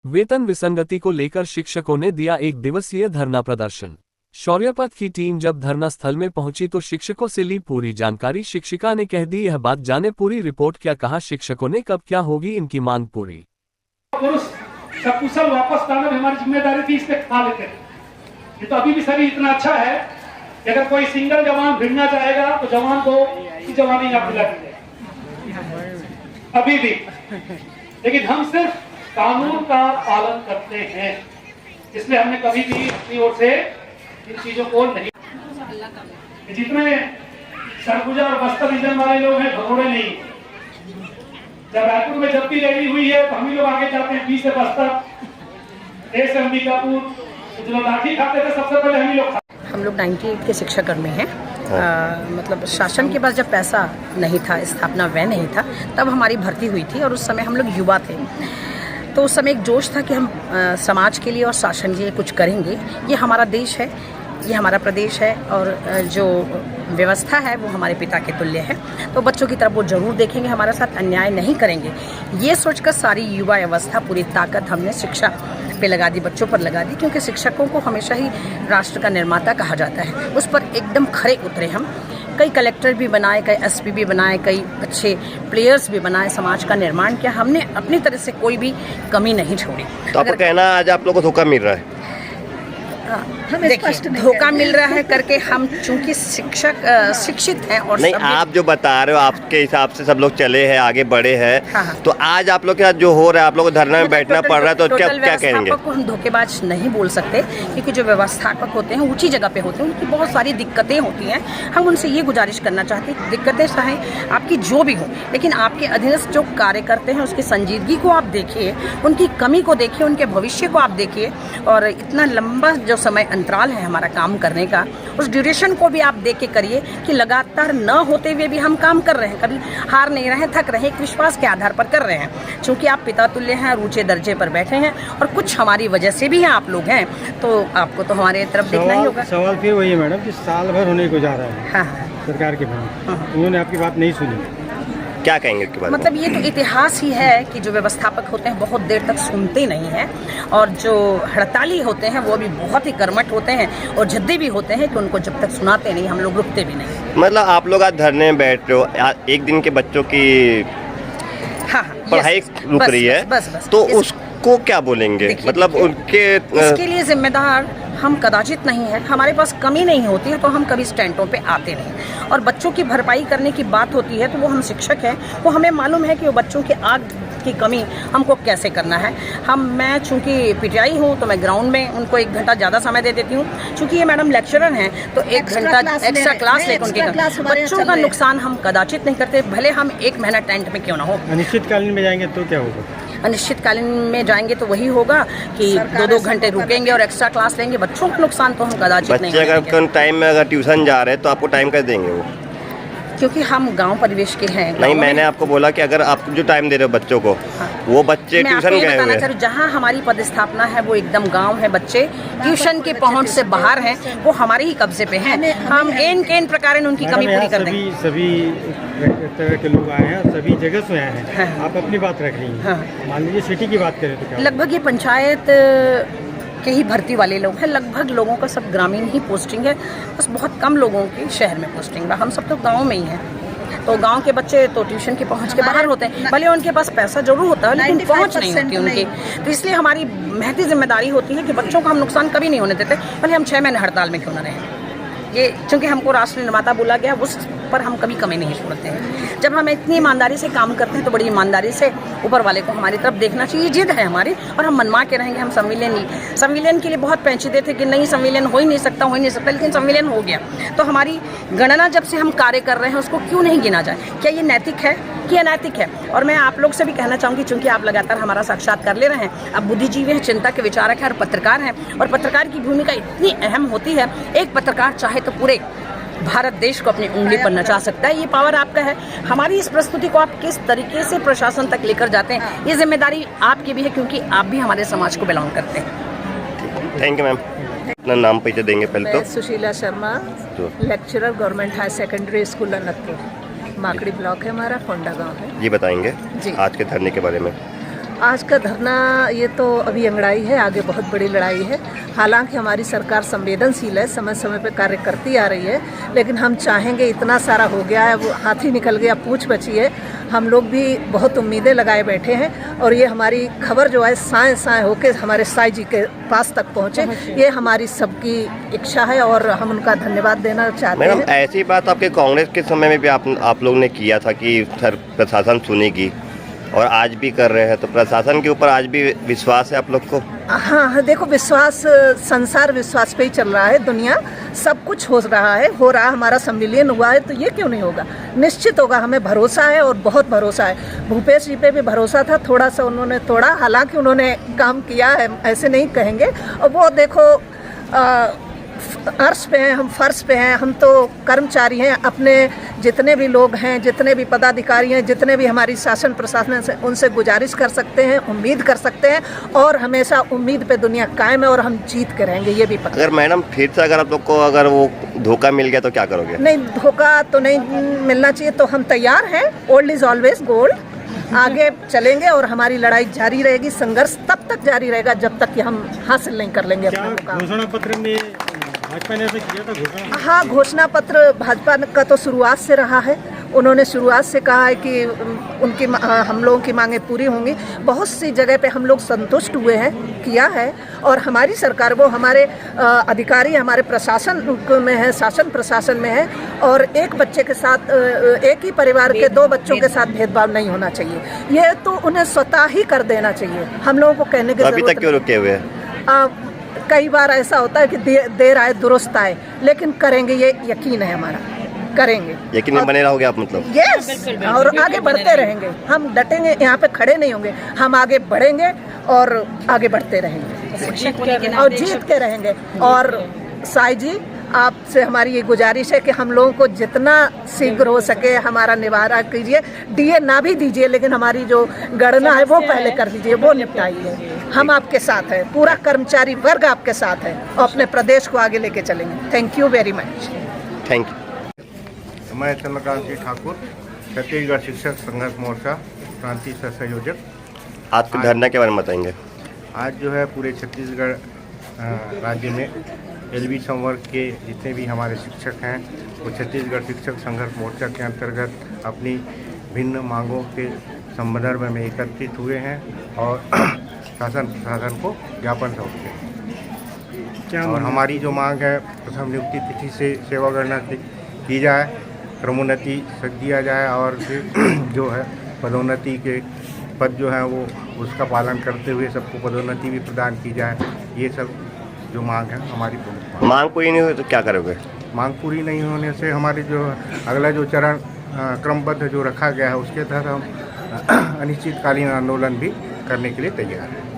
वेतन विसंगति को लेकर शिक्षकों ने दिया एक दिवसीय धरना प्रदर्शन। शौर्यपथ की टीम जब धरना स्थल में पहुंची तो शिक्षकों से ली पूरी जानकारी। शिक्षिका ने कह दी यह बात, जाने पूरी रिपोर्ट। क्या कहा शिक्षकों ने, कब क्या होगी इनकी मांग पूरी। सकुशल वापस लाना भी हमारी जिम्मेदारी थी, इसलिए खा लेते थे। ये तो अभी भी शरीर इतना अच्छा है कि अगर कोई सिंगल जवान भिड़ना चाहेगा तो जवान को जवानी आप दिला दीजिए अभी भी। लेकिन हम सिर्फ कानून का पालन करते हैं, इसलिए हमने कभी भी अपनी ओर से इन चीजों को नहीं। जितने सरगुजा और बस्तर रीजन वाले लोग हैं भगोड़े नहीं। जब रायपुर में जब भी रैली हुई है तो हम ही लोग आगे जाते हैं, 20 से बस्तर, ए से अंबिकापुर, जो लोग लाठी खाते थे सबसे पहले हम ही लोग। हम लोग 98 के शिक्षाकर्मी हैं। मतलब शासन के पास जब पैसा नहीं था, स्थापना व्यय नहीं था, तब हमारी भर्ती हुई थी और उस समय हम लोग युवा थे। तो उस समय एक जोश था कि हम समाज के लिए और शासन के लिए कुछ करेंगे। ये हमारा देश है, ये हमारा प्रदेश है और जो व्यवस्था है वो हमारे पिता के तुल्य है। तो बच्चों की तरफ वो जरूर देखेंगे, हमारे साथ अन्याय नहीं करेंगे। ये सोचकर सारी युवा अवस्था, पूरी ताकत हमने शिक्षा पे लगा दी, बच्चों पर लगा दी, क्योंकि शिक्षकों को हमेशा ही राष्ट्र का निर्माता कहा जाता है। उस पर एकदम खरे उतरे हम। कई कलेक्टर भी बनाए, कई एसपी भी बनाए, कई अच्छे प्लेयर्स भी बनाए, समाज का निर्माण किया। हमने अपनी तरह से कोई भी कमी नहीं छोड़ी। तो आपको कहना आज आप लोगों को धोखा मिल रहा है? देखिए, धोखा मिल रहा है करके हम चूंकि शिक्षित हैं और नहीं, आप जो बता रहे हो आपके हिसाब से सब लोग चले हैं, आगे बढ़े हैं। हाँ। तो आज आप लोग के साथ जो हो रहा है, आप लोग को धरना में बैठना पड़ रहा है, तो क्या कहेंगे? को हम धोखेबाज नहीं बोल सकते, क्योंकि जो व्यवस्थापक होते हैं ऊंची जगह पे होते हैं, उनकी बहुत सारी दिक्कतें होती हैं। हम उनसे ये गुजारिश करना चाहते हैं, दिक्कतें चाहे आपकी जो भी हो, लेकिन आपके अधीनस्थ जो कार्य करते हैं उसकी संजीदगी को आप देखिए, उनकी कमी को देखिए, उनके भविष्य को आप देखिए। और इतना लंबा जो समय अंतराल है हमारा काम करने का, उस ड्यूरेशन को भी आप देख के करिए कि लगातार न होते हुए भी हम काम कर रहे हैं, कभी हार नहीं रहे, थक रहे, एक विश्वास के आधार पर कर रहे हैं। चूंकि आप पिता तुल्य हैं, ऊंचे दर्जे पर बैठे हैं और कुछ हमारी वजह से भी हैं आप लोग हैं, तो आपको तो हमारे तरफ देखना ही होगा। सवाल फिर वही है मैडम कि साल भर होने को जा रहा है। हाँ। सरकार के बारे उन्होंने आपकी बात नहीं सुनी, क्या कहेंगे इसके बारे में? मतलब ये तो इतिहास ही है कि जो व्यवस्थापक होते हैं बहुत देर तक सुनते नहीं हैं, और जो हड़ताली होते हैं वो भी बहुत ही कर्मठ होते हैं और जद्दी भी होते हैं कि उनको जब तक सुनाते नहीं हम लोग रुकते भी नहीं। मतलब आप लोग आज धरने में बैठ रहे हो, एक दिन के बच्चों की हाँ, पढ़ाई रुक रही है, बस, तो उसको क्या बोलेंगे? मतलब उनके इसके लिए जिम्मेदार हम कदाचित नहीं है। हमारे पास कमी नहीं होती है तो हम कभी स्टैंडों पे आते नहीं, और बच्चों की भरपाई करने की बात होती है तो वो हम शिक्षक हैं, वो हमें मालूम है कि वो बच्चों की आग की कमी हमको कैसे करना है। मैं चूंकि पीटीआई हूँ तो मैं ग्राउंड में उनको 1 घंटा ज़्यादा समय दे देती हूँ। चूंकि ये मैडम लेक्चरर हैं तो 1 घंटा एक्स्ट्रा क्लास लेकर उनके बच्चों का नुकसान हम कदाचित नहीं करते, भले हम 1 महीना टेंट में क्यों ना हो। अनिश्चितकालीन में जाएंगे तो क्या होगा? अनिश्चितकालीन में जाएंगे तो वही होगा कि 2-2 घंटे रुकेंगे और एक्स्ट्रा क्लास लेंगे। बच्चों का नुकसान तो हम कदाचित नहीं करेंगे। बच्चे अगर टाइम में अगर ट्यूशन जा रहे हैं तो आपको टाइम कैसे देंगे वो? क्योंकि हम गांव परिवेश के हैं। नहीं, मैंने आपको बोला कि अगर आप जो टाइम दे रहे हो बच्चों को, हाँ, वो बच्चे ट्यूशन गए हुए हैं। जहाँ हमारी पदस्थापना है वो एकदम गांव है, बच्चे ट्यूशन की पहुंच से बाहर हैं, वो हमारे ही कब्जे पे हैं। हम एन प्रकार उनकी कमी पूरी कर देंगे। सभी तरह के लोग आए हैं, सभी जगह से आए हैं। हाँ। आप अपनी बात रख रही हैं। मान लीजिए सिटी की बात करें तो क्या? लगभग ये पंचायत के ही भर्ती वाले लोग हैं, लगभग लोगों का सब ग्रामीण ही पोस्टिंग है, बस बहुत कम लोगों की शहर में पोस्टिंग है। हम सब तो गांव में ही हैं, तो गांव के बच्चे तो ट्यूशन के पहुंच के बाहर होते हैं, भले उनके पास पैसा जरूर होता है लेकिन पहुंच नहीं होती उनकी। तो इसलिए हमारी महती जिम्मेदारी होती है कि बच्चों का हम नुकसान कभी नहीं होने देते, भले हम 6 महीने हड़ताल में क्यों न रहें। ये चूँकि हमको राष्ट्र निर्माता बोला गया, उस पर हम कभी कमी नहीं छोड़ते हैं। जब हम इतनी ईमानदारी से काम करते हैं तो बड़ी ईमानदारी से ऊपर वाले को हमारी तरफ देखना चाहिए। जिद है हमारी और हम मनवा के रहेंगे। हम संविलियन के लिए बहुत पेंचीदे थे कि नहीं संविलियन हो ही नहीं सकता, लेकिन संविलियन हो गया। तो हमारी गणना जब से हम कार्य कर रहे हैं उसको क्यों नहीं गिना जाए? क्या ये नैतिक है कि अनैतिक है? और मैं आप लोग से भी कहना चाहूँगी, चूँकि आप लगातार हमारा साक्षात्कार ले रहे हैं, अब बुद्धिजीवी हैं, चिंता के विचारक हैं और पत्रकार हैं, और पत्रकार की भूमिका इतनी अहम होती है। एक पत्रकार चाहे तो पूरे भारत देश को अपनी उंगली पर नचा सकता है, ये पावर आपका है। हमारी इस प्रस्तुति को आप किस तरीके से प्रशासन तक लेकर जाते हैं, ये जिम्मेदारी आपकी भी है, क्योंकि आप भी हमारे समाज को बिलोंग करते हैं। Thank you ma'am. अपना नाम परिचय देंगे पहले तो? Sushila Sharma, lecturer government higher secondary school Anakpur, Makdi block है हमारा, फोंडा गांव है। ये बताएंगे आज के धरने के बारे में? आज का धरना ये तो अभी अंगड़ाई है, आगे बहुत बड़ी लड़ाई है। हालांकि हमारी सरकार संवेदनशील है, समय समय पर कार्य करती आ रही है, लेकिन हम चाहेंगे, इतना सारा हो गया है, वो हाथी निकल गया पूंछ बची है। हम लोग भी बहुत उम्मीदें लगाए बैठे हैं और ये हमारी खबर जो है साएं साएं होके हमारे साईं जी के पास तक पहुँचे, ये हमारी सबकी इच्छा है और हम उनका धन्यवाद देना चाहते हैं। मैडम, ऐसी बात आपके कांग्रेस के समय में भी आप लोग ने किया था कि सर प्रशासन सुनेगी, और आज भी कर रहे हैं, तो प्रशासन के ऊपर आज भी विश्वास है आप लोग को? हाँ, देखो, विश्वास, संसार विश्वास पे ही चल रहा है, दुनिया सब कुछ हो रहा है, हमारा संविलियन हुआ है, तो ये क्यों नहीं होगा? निश्चित होगा, हमें भरोसा है और बहुत भरोसा है। भूपेश जी पे भी भरोसा था, थोड़ा सा उन्होंने तोड़ा, हालांकि उन्होंने काम किया है, ऐसे नहीं कहेंगे। और वो देखो, अर्श पे हैं, हम फर्श पे हैं, हम तो कर्मचारी हैं। अपने जितने भी लोग हैं, जितने भी पदाधिकारी हैं, जितने भी हमारी शासन प्रशासन से, उनसे गुजारिश कर सकते हैं, उम्मीद कर सकते हैं, और हमेशा उम्मीद पे दुनिया कायम है और हम जीत के रहेंगे, ये भी पता। अगर मैडम फिर से अगर आप लोग को अगर वो धोखा मिल गया तो क्या करोगे? नहीं, धोखा तो नहीं मिलना चाहिए, तो हम तैयार हैं। Old is always gold. आगे चलेंगे और हमारी लड़ाई जारी रहेगी, संघर्ष तब तक जारी रहेगा जब तक कि हम हासिल नहीं कर लेंगे अपना मुकाम। घोषणा पत्र में भाजपा ने ऐसा किया था घोषणा? हाँ, घोषणा पत्र भाजपा का तो शुरुआत से रहा है। उन्होंने शुरुआत से कहा है कि उनकी हम लोगों की मांगें पूरी होंगी। बहुत सी जगह पे हम लोग संतुष्ट हुए हैं, किया है, और हमारी सरकार, वो हमारे अधिकारी हमारे प्रशासन में है, शासन प्रशासन में है, और एक बच्चे के साथ, एक ही परिवार के 2 बच्चों के साथ भेदभाव नहीं होना चाहिए। ये तो उन्हें स्वतः ही कर देना चाहिए, हम लोगों को कहने की अभी तक क्यों रुके हुए हैं? कई बार ऐसा होता है कि देर आए दुरुस्त आए, लेकिन करेंगे, ये यकीन है हमारा, करेंगे। यकीन बने रहोगे आप मतलब? यस, और आगे बढ़ते रहेंगे, हम डटेंगे, यहाँ पे खड़े नहीं होंगे, हम आगे बढ़ेंगे और आगे बढ़ते रहेंगे और जीत के रहेंगे। और साईं जी, आपसे हमारी ये गुजारिश है कि हम लोगों को जितना शीघ्र हो सके हमारा निवारा कीजिए। डीए ना भी दीजिए, लेकिन हमारी जो गणना है वो पहले कर दीजिए, वो निपटाइए। हम आपके साथ हैं, पूरा कर्मचारी वर्ग आपके साथ है, और अपने प्रदेश को आगे लेके चलेंगे। Thank you very much. Thank you. मैं चंद्रकांत सिंह ठाकुर, छत्तीसगढ़ शिक्षक संघर्ष मोर्चा प्रांतीय सह संयोजक। आज के धरना के बारे में बताएंगे? आज जो है पूरे छत्तीसगढ़ राज्य में एलबी संवर्ग के जितने भी हमारे शिक्षक हैं, वो छत्तीसगढ़ शिक्षक संघर्ष मोर्चा के अंतर्गत अपनी भिन्न मांगों के संदर्भ में एकत्रित हुए हैं और शासन प्रशासन को ज्ञापन सौंपते हैं। और हमारी जो मांग है, प्रथम नियुक्ति तिथि से सेवा गणना की जाए, क्रमोन्नति दिया जाए, और फिर जो है पदोन्नति के पद जो है वो उसका पालन करते हुए सबको पदोन्नति भी प्रदान की जाए। ये सब जो मांग है हमारी प्रमुख मांग पूरी नहीं हुई तो क्या करोगे? मांग पूरी नहीं होने से हमारी जो अगला जो चरण क्रमबद्ध जो रखा गया है, उसके तहत हम अनिश्चितकालीन आंदोलन भी करने के लिए तैयार हैं।